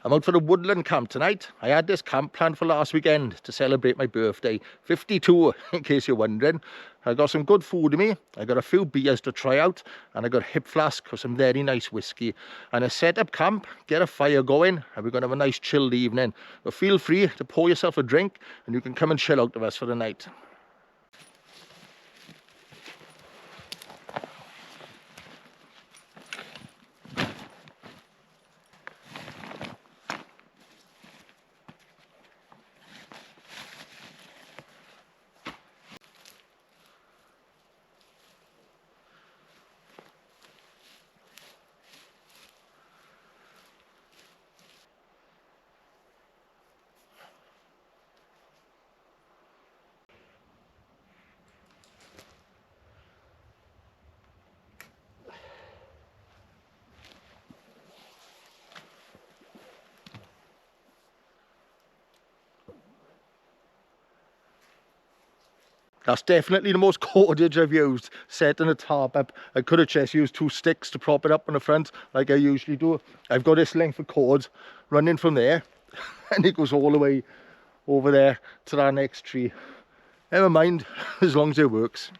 I'm out for a woodland camp tonight. I had this camp planned for last weekend to celebrate my birthday, 52 in case you're wondering. I got some good food in me, I got a few beers to try out, and I got a hip flask of some very nice whiskey. And I set up camp, get a fire going, and we're going to have a nice chilled evening. But feel free to pour yourself a drink and you can come and chill out with us for the night. That's definitely the most cordage I've used, setting a tarp up. I could have just used 2 sticks to prop it up on the front like I usually do. I've got this length of cord running from there and it goes all the way over there to that next tree. Never mind, as long as it works.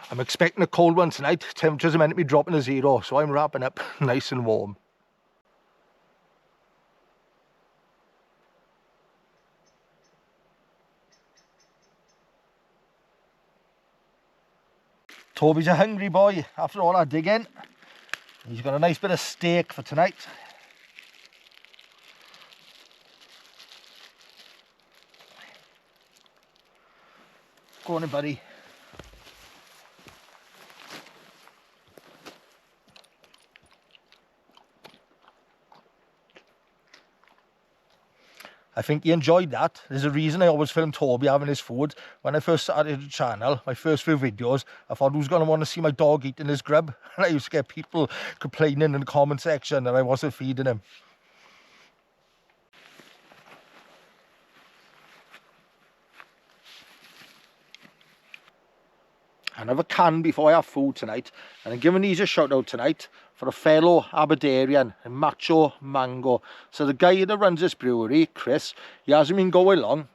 I'm expecting a cold one tonight. Temperatures are meant to be dropping to 0, so I'm wrapping up nice and warm. Toby's a hungry boy after all that digging. He's got a nice bit of steak for tonight. Go on in, buddy. I think he enjoyed that. There's a reason I always film Toby having his food. When I first started the channel, my first few videos, I thought, who's going to want to see my dog eating his grub? And I used to get people complaining in the comment section that I wasn't feeding him. Another can before I have food tonight, and I'm giving these a shout out tonight for a fellow Aberdarian, Macho Mango. So the guy that runs this brewery, Chris, he hasn't been going long,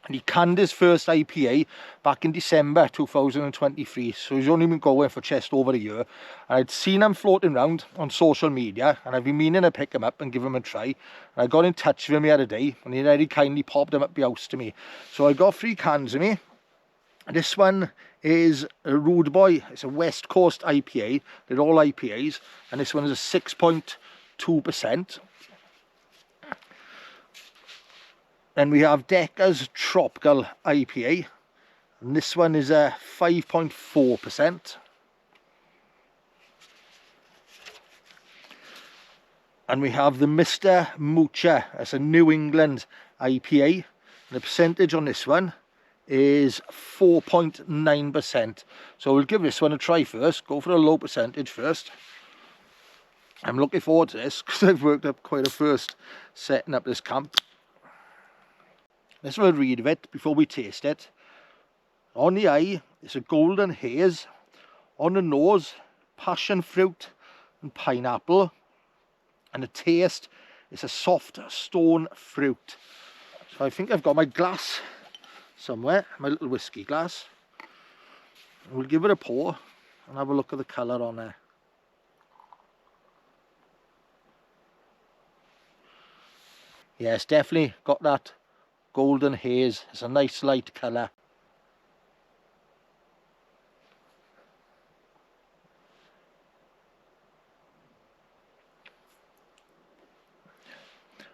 and he canned his first IPA back in December 2023, so he's only been going for just over a year. And I'd seen him floating around on social media, and I've been meaning to pick him up and give him a try. And I got in touch with him the other day, and he very kindly popped him up the house to me. So I got 3 cans of me. This one is a Rude Boy. It's a West Coast IPA. They're all IPAs, and this one is a 6.2%. Then we have Decker's Tropical IPA, and this one is a 5.4%. And we have the Mr. Moocher. It's a New England IPA, and the percentage on this one is 4.9%. So we'll give this one a try first. Go for a low percentage first. I'm looking forward to this because I've worked up quite a first setting up this camp. Let's have a read of it before we taste it. On the eye, it's a golden haze. On the nose, passion fruit and pineapple. And the taste, it's a soft stone fruit. So I think I've got my glass somewhere, my little whiskey glass. We'll give it a pour and have a look at the colour on there. Yeah, it's definitely got that golden haze. It's a nice light colour.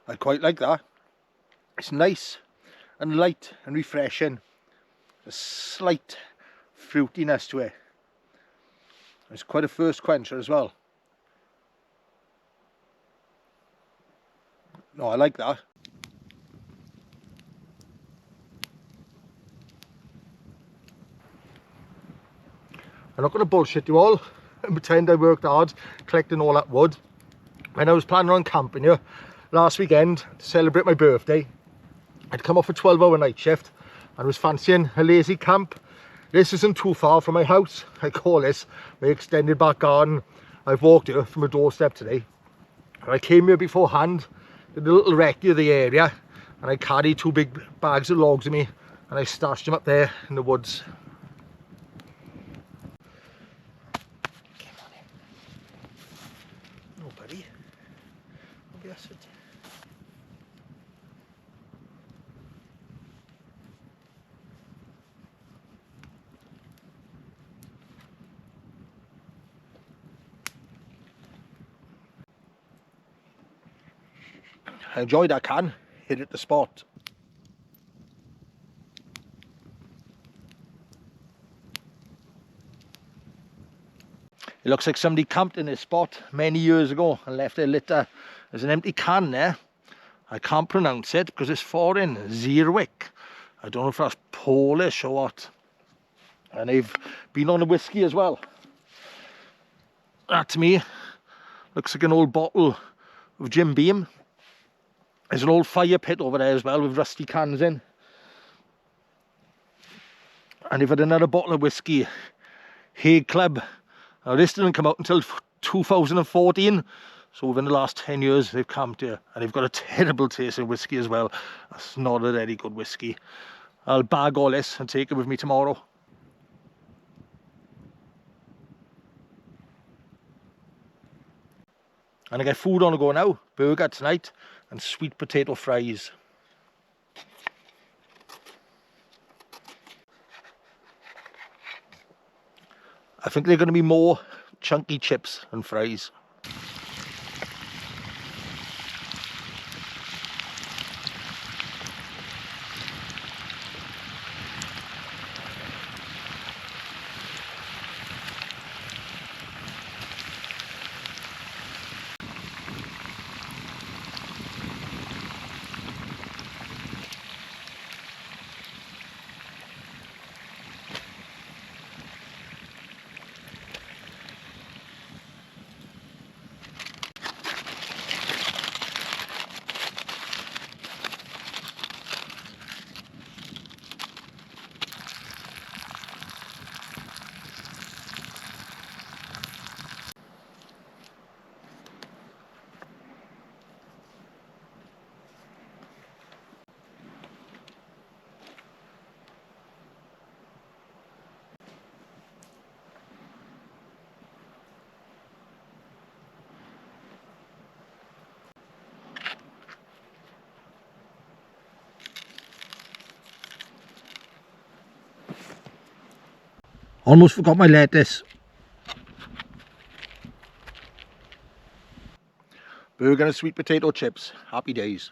I quite like that. It's nice and light and refreshing. A slight fruitiness to it. It's quite a first quencher as well. No, I like that. I'm not going to bullshit you all and pretend I worked hard collecting all that wood. When I was planning on camping here last weekend to celebrate my birthday, I'd come off a 12-hour night shift and was fancying a lazy camp. This isn't too far from my house. I call this my extended back garden. I've walked here from my doorstep today. I came here beforehand, did a little recce of the area, and I carried 2 big bags of logs with me and I stashed them up there in the woods. Come on in. No, buddy. I'll be acid. I enjoyed that can, hit it the spot. It looks like somebody camped in this spot many years ago and left their litter. There's an empty can there. I can't pronounce it because it's foreign. Zierwick. I don't know if that's Polish or what. And they've been on a whiskey as well. That to me looks like an old bottle of Jim Beam. There's an old fire pit over there as well with rusty cans in. And they've had another bottle of whiskey, Hague Club. Now this didn't come out until 2014, so within the last 10 years they've camped here, and they've got a terrible taste of whiskey as well. That's not a very good whiskey. I'll bag all this and take it with me tomorrow. And I get food on the go now, burger tonight and sweet potato fries. I think they're going to be more chunky chips and fries. Almost forgot my lettuce. Burger and sweet potato chips. Happy days.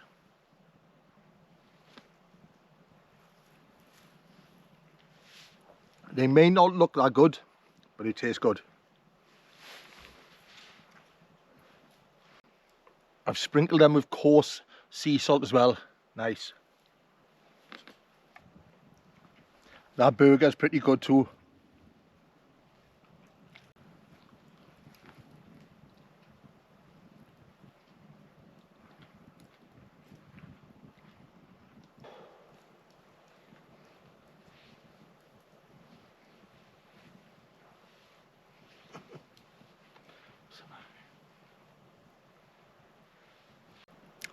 They may not look that good, but it tastes good. I've sprinkled them with coarse sea salt as well. Nice. That burger's pretty good too.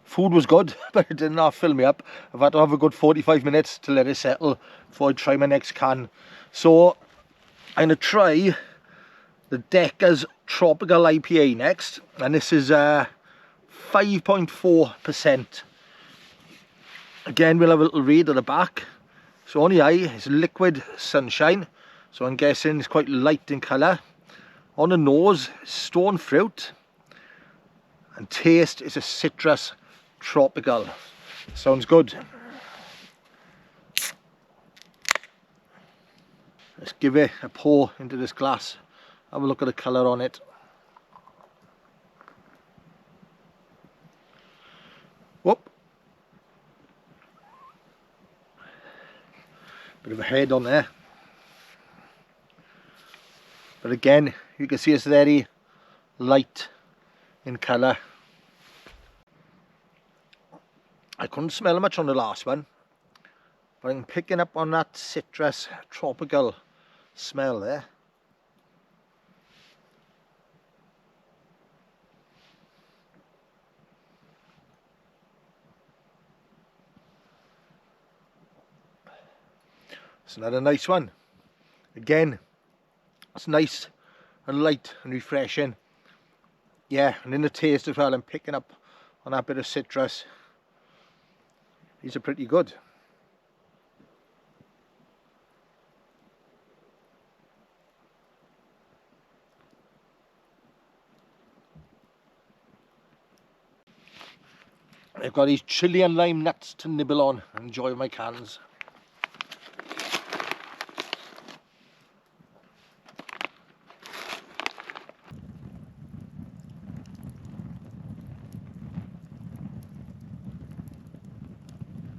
Food was good, but it did not fill me up. I've had to have a good 45 minutes to let it settle before I try my next can. So I'm going to try the Decker's Tropical IPA next, and this is 5.4%. Again, we'll have a little read at the back. So on the eye is liquid sunshine, so I'm guessing it's quite light in colour. On the nose, stone fruit, and taste is a citrus tropical. Sounds good. Let's give it a pour into this glass. Have a look at the colour on it. Whoop. Bit of a head on there. But again, you can see it's very light in colour. I couldn't smell much on the last one, but I'm picking up on that citrus tropical smell there. It's another nice one. Again, it's nice and light and refreshing. Yeah, and in the taste as well, I'm picking up on that bit of citrus. These are pretty good. I've got these chili and lime nuts to nibble on and enjoy my cans.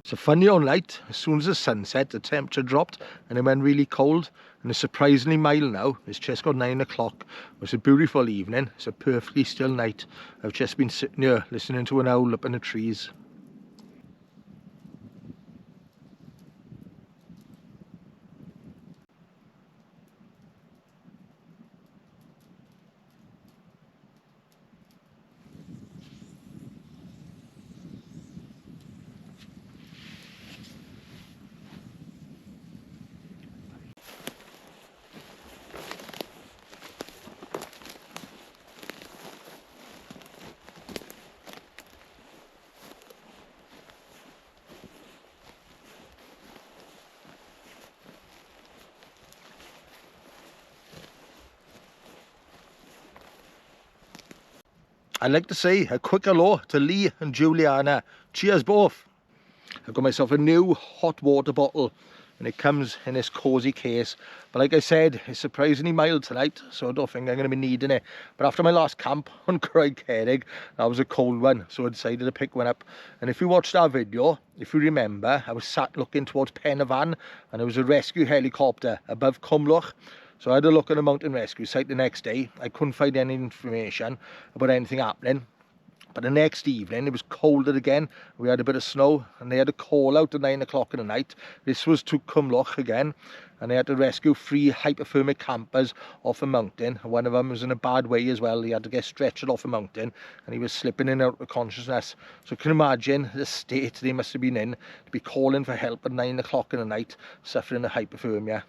It's a funny old night. As soon as the sun set, the temperature dropped and it went really cold, and it's surprisingly mild now. It's just got 9 o'clock. It's a beautiful evening. It's a perfectly still night. I've just been sitting here listening to an owl up in the trees. I'd like to say a quick hello to Lee and Juliana. Cheers both. I've got myself a new hot water bottle and it comes in this cosy case. But like I said, it's surprisingly mild tonight, so I don't think I'm going to be needing it. But after my last camp on Craig Cerrig, that was a cold one, so I decided to pick one up. And if you watched our video, if you remember, I was sat looking towards Penavon and there was a rescue helicopter above Cwmlwch. So I had a look at the mountain rescue site the next day. I couldn't find any information about anything happening. But the next evening, it was colder again. We had a bit of snow and they had a call out at 9 o'clock in the night. This was to Cwmlwch again. And they had to rescue 3 hypothermic campers off a mountain. One of them was in a bad way as well. He had to get stretchered off a mountain and he was slipping in and out of consciousness. So you can imagine the state they must have been in to be calling for help at 9 o'clock in the night, suffering a hypothermia.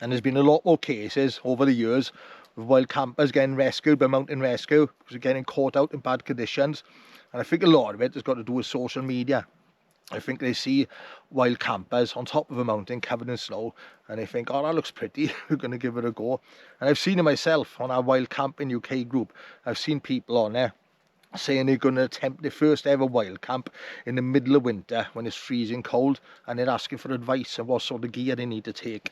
And there's been a lot more cases over the years of wild campers getting rescued by mountain rescue because they're getting caught out in bad conditions. And I think a lot of it has got to do with social media. I think they see wild campers on top of a mountain covered in snow, and they think, oh, that looks pretty, we're going to give it a go. And I've seen it myself on our Wild Camping UK group. I've seen people on there saying they're going to attempt their first ever wild camp in the middle of winter when it's freezing cold, and they're asking for advice on what sort of gear they need to take.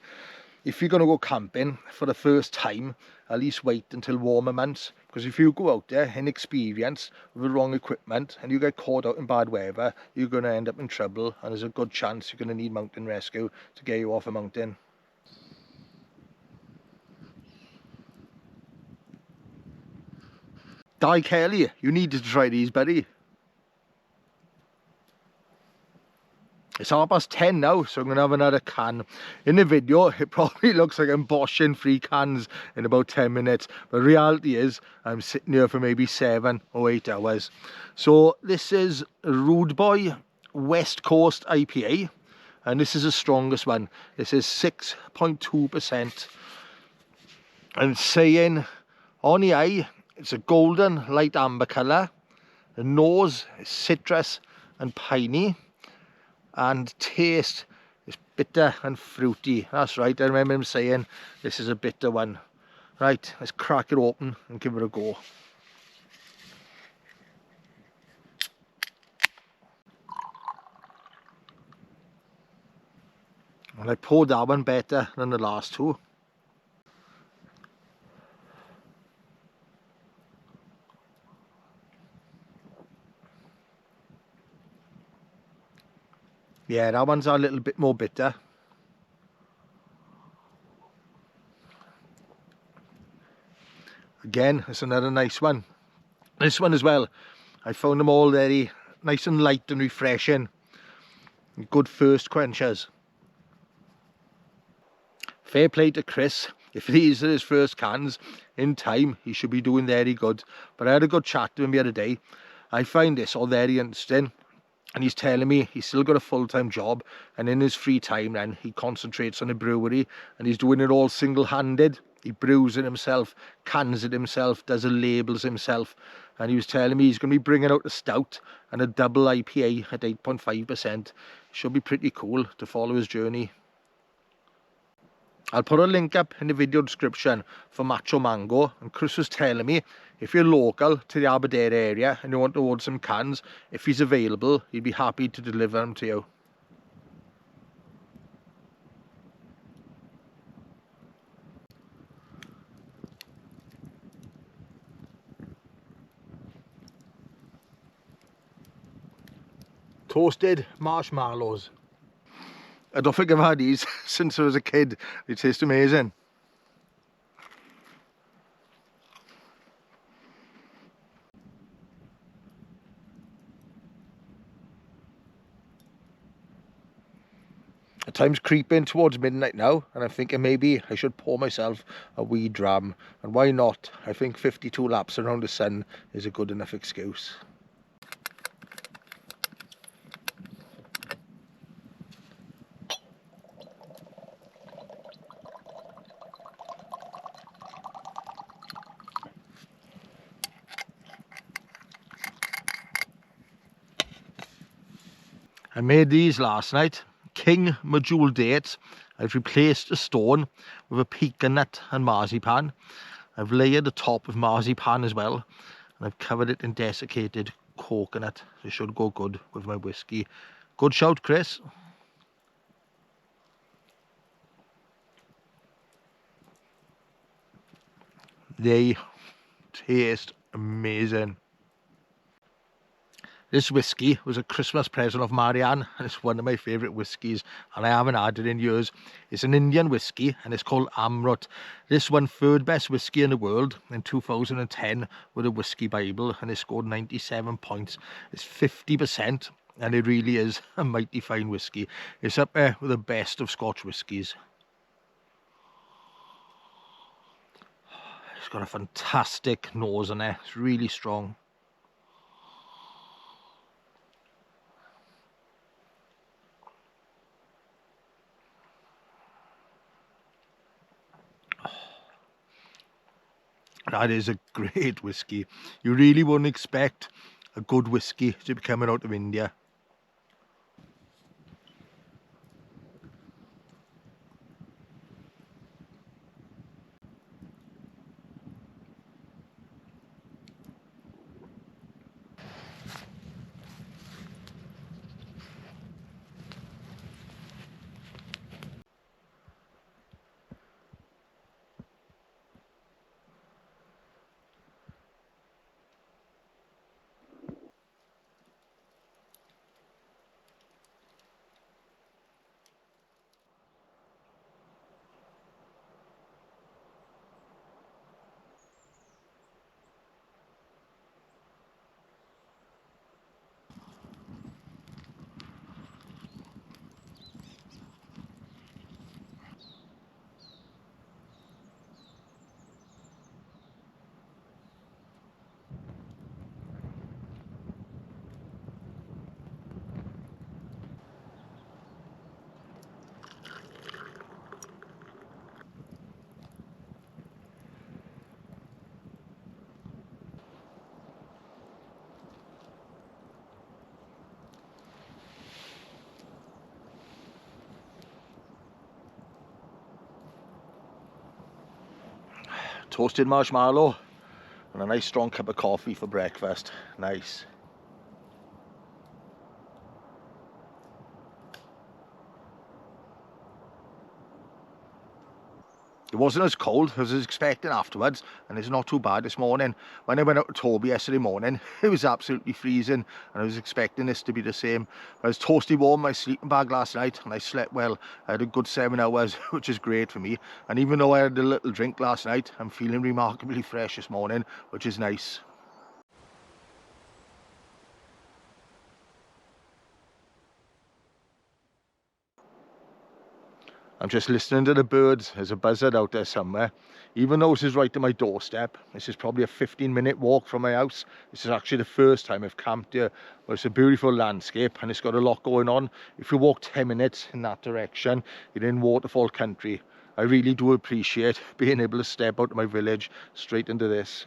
If you're going to go camping for the first time, at least wait until warmer months, because if you go out there inexperienced with the wrong equipment and you get caught out in bad weather, you're going to end up in trouble, and there's a good chance you're going to need mountain rescue to get you off a mountain. Di Kelly, you need to try these, buddy. It's 10:30 now, so I'm going to have another can. In the video, it probably looks like I'm boshing 3 cans in about 10 minutes. But the reality is, I'm sitting here for maybe 7 or 8 hours. So this is Rude Boy West Coast IPA. And this is the strongest one. This is 6.2%. And it's saying, on the eye, it's a golden light amber colour. The nose is citrus and piney. And taste is bitter and fruity. That's right, I remember him saying this is a bitter one. Right, let's crack it open and give it a go. And I poured that one better than the last two. Yeah, that one's a little bit more bitter. Again, it's another nice one. This one as well, I found them all very nice and light and refreshing. Good first quenchers. Fair play to Chris. If these are his first cans, in time, he should be doing very good. But I had a good chat to him the other day. I find this all very interesting. And he's telling me he's still got a full-time job, and in his free time then he concentrates on a brewery, and he's doing it all single-handed. He brews it himself, cans it himself, does the labels himself, and he was telling me he's going to be bringing out a stout and a double IPA at 8.5%. Should be pretty cool to follow his journey. I'll put a link up in the video description for Macho Mango, and Chris was telling me if you're local to the Aberdare area and you want to order some cans, if he's available, he'd be happy to deliver them to you. Toasted marshmallows. I don't think I've had these since I was a kid. They taste amazing. The time's creeping towards midnight now, and I'm thinking maybe I should pour myself a wee dram. And why not? I think 52 laps around the sun is a good enough excuse. I made these last night. King Majul dates. I've replaced a stone with a pecan nut and marzipan. I've layered the top with marzipan as well, and I've covered it in desiccated coconut. It should go good with my whiskey. Good shout, Chris. They taste amazing. This whiskey was a Christmas present of Marianne, and it's one of my favourite whiskies, and I haven't had it in years. It's an Indian whiskey, and it's called Amrut. This won 3rd best whiskey in the world in 2010 with a Whiskey Bible, and it scored 97 points. It's 50%, and it really is a mighty fine whiskey. It's up there with the best of Scotch whiskies. It's got a fantastic nose on it. It's really strong. That is a great whiskey. You really wouldn't expect a good whiskey to be coming out of India. toasted marshmallow and a nice strong cup of coffee for breakfast. Nice. It wasn't as cold as I was expecting afterwards, and it's not too bad this morning. When I went out to Toby yesterday morning, it was absolutely freezing, and I was expecting this to be the same. I was toasty warm in my sleeping bag last night, and I slept well. I had a good 7 hours, which is great for me. And even though I had a little drink last night, I'm feeling remarkably fresh this morning, which is nice. I'm just listening to the birds. There's a buzzard out there somewhere. Even though this is right at my doorstep, this is probably a 15-minute walk from my house. This is actually the first time I've camped here. Well, it's a beautiful landscape and it's got a lot going on. If you walk 10 minutes in that direction, you're in waterfall country. I really do appreciate being able to step out of my village straight into this.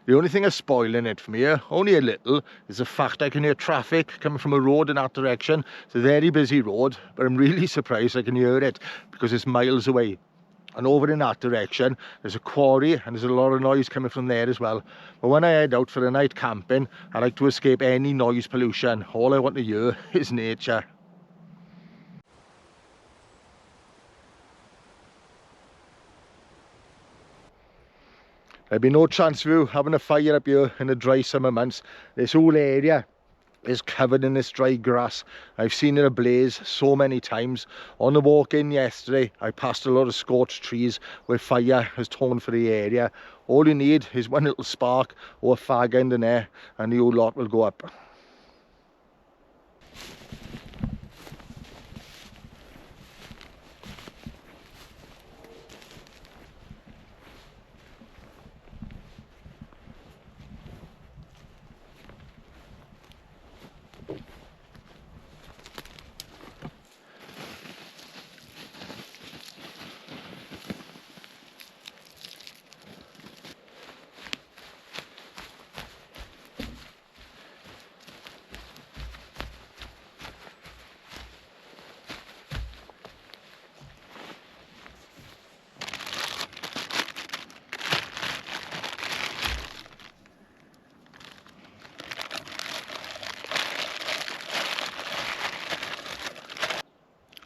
The only thing that's spoiling it for me here, only a little, is the fact I can hear traffic coming from a road in that direction. It's a very busy road, but I'm really surprised I can hear it because it's miles away. And over in that direction, there's a quarry and there's a lot of noise coming from there as well. But when I head out for the night camping, I like to escape any noise pollution. All I want to hear is nature. There'd be no chance of you having a fire up here in the dry summer months. This whole area is covered in this dry grass. I've seen it ablaze so many times. On the walk in yesterday, I passed a lot of scorched trees where fire has torn for the area. All you need is one little spark or a fag end in there and the whole lot will go up.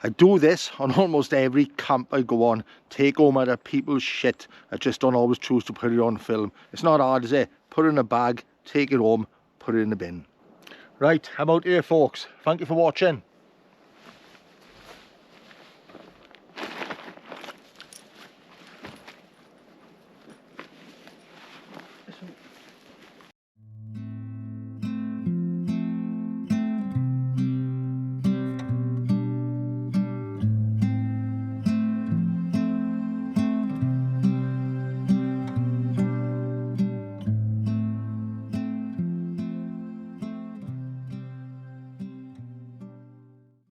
I do this on almost every camp I go on. Take home other people's shit. I just don't always choose to put it on film. It's not hard, is it? Put it in a bag, take it home, put it in the bin. Right, I'm out here, folks. Thank you for watching.